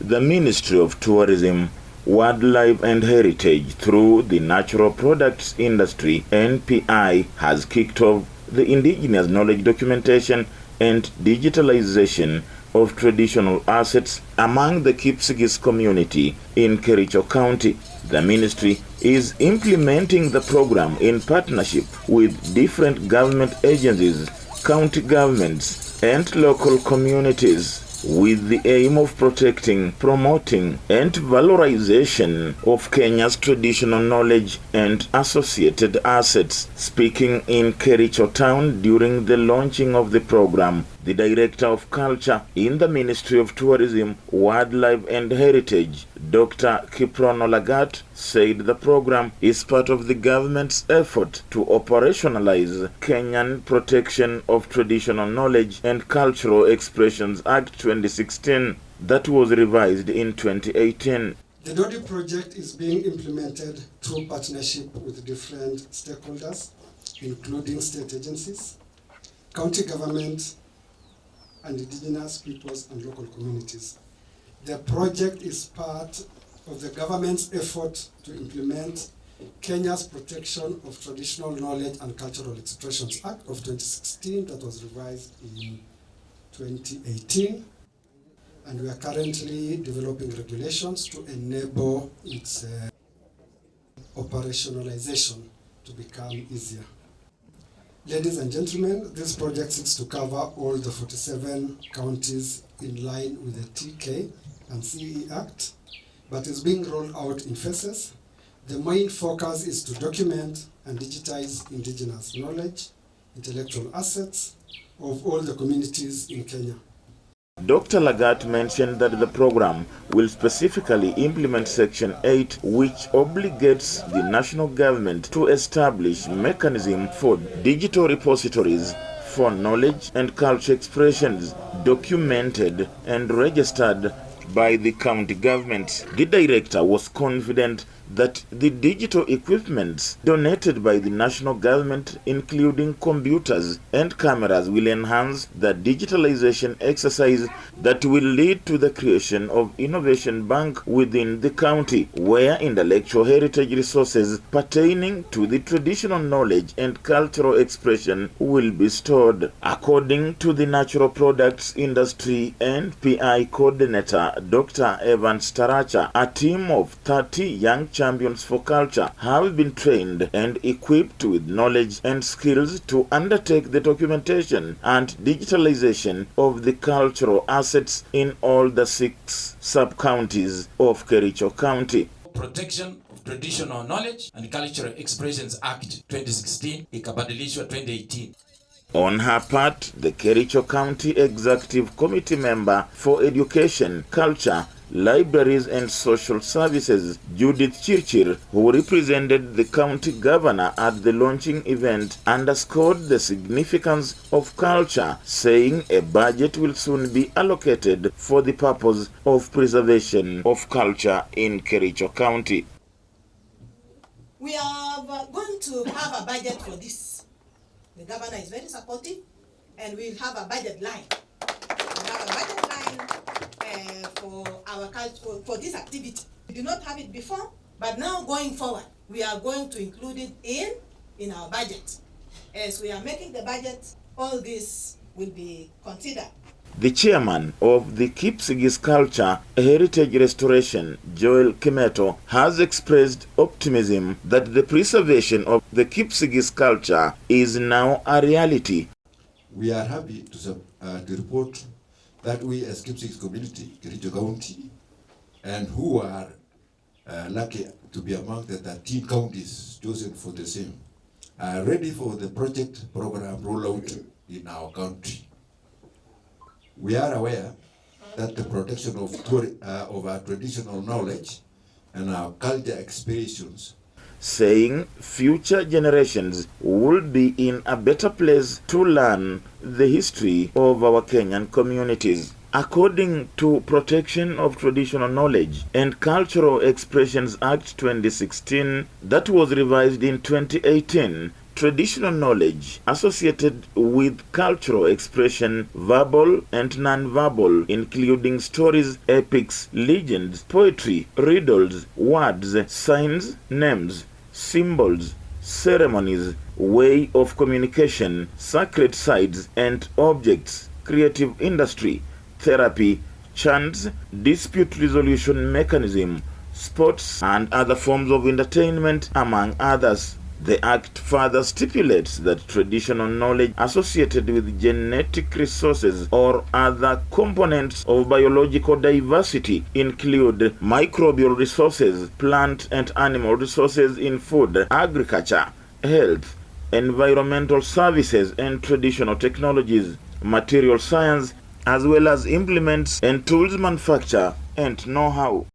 The Ministry of Tourism, Wildlife and Heritage through the Natural Products Industry (NPI) has kicked off the Indigenous knowledge documentation and digitalization of traditional assets among the Kipsigis community in Kericho County. The ministry is implementing the program in partnership with different government agencies, county governments, and local communities, with the aim of protecting, promoting, and valorization of Kenya's traditional knowledge and associated assets. Speaking in Kericho town during the launching of the program, the Director of Culture in the Ministry of Tourism, Wildlife and Heritage, Dr. Kiprono Lagat, said the program is part of the government's effort to operationalize Kenyan Protection of Traditional Knowledge and Cultural Expressions Act 2016 that was revised in 2018. The DoDi project is being implemented through partnership with different stakeholders, including state agencies, county government, and indigenous peoples and local communities. The project is part of the government's effort to implement Kenya's Protection of Traditional Knowledge and Cultural Expressions Act of 2016 that was revised in 2018. And we are currently developing regulations to enable its operationalization to become easier. Ladies and gentlemen, this project seeks to cover all the 47 counties in line with the TK and CE Act, but is being rolled out in phases. The main focus is to document and digitize indigenous knowledge, intellectual assets of all the communities in Kenya. Dr. Lagat mentioned that the program will specifically implement Section 8, which obligates the national government to establish mechanism for digital repositories for knowledge and culture expressions documented and registered by the county government. The director was confident that the digital equipment donated by the national government, including computers and cameras, will enhance the digitalization exercise that will lead to the creation of innovation bank within the county, where intellectual heritage resources pertaining to the traditional knowledge and cultural expression will be stored. According to the Natural Products Industry NPI coordinator, Dr. Evan Staracha, a team of 30 young champions for culture have been trained and equipped with knowledge and skills to undertake the documentation and digitalization of the cultural assets in all the 6 sub-counties of Kericho County. Protection of Traditional Knowledge and Cultural Expressions Act 2016 ikabadilishwa 2018. On her part, the Kericho County Executive Committee member for Education, Culture, Libraries and Social Services, Judith Chirchir, who represented the county governor at the launching event, underscored the significance of culture, saying a budget will soon be allocated for the purpose of preservation of culture in Kericho County. We are going to have a budget for this. The governor is very supportive, and we'll have a budget line. We'll have a budget line for our culture, for this activity. We did not have it before, but now going forward, we are going to include it in our budget. As we are making the budget, all this will be considered. The chairman of the Kipsigis Culture Heritage Restoration, Joel Kimeto, has expressed optimism that the preservation of the Kipsigis culture is now a reality. We are happy to report that we as Kipsigis community, Kericho County, and who are lucky to be among the 13 counties chosen for the same, are ready for the project program rollout in our country. We are aware that the protection of our traditional knowledge and our culture expressions, saying future generations will be in a better place to learn the history of our Kenyan communities. According to Protection of Traditional Knowledge and Cultural Expressions Act 2016 that was revised in 2018, traditional knowledge associated with cultural expression, verbal and non-verbal, including stories, epics, legends, poetry, riddles, words, signs, names, symbols, ceremonies, way of communication, sacred sites and objects, creative industry, therapy, chants, dispute resolution mechanism, sports and other forms of entertainment, among others. The Act further stipulates that traditional knowledge associated with genetic resources or other components of biological diversity include microbial resources, plant and animal resources in food, agriculture, health, environmental services and traditional technologies, material science, as well as implements and tools manufacture and know-how.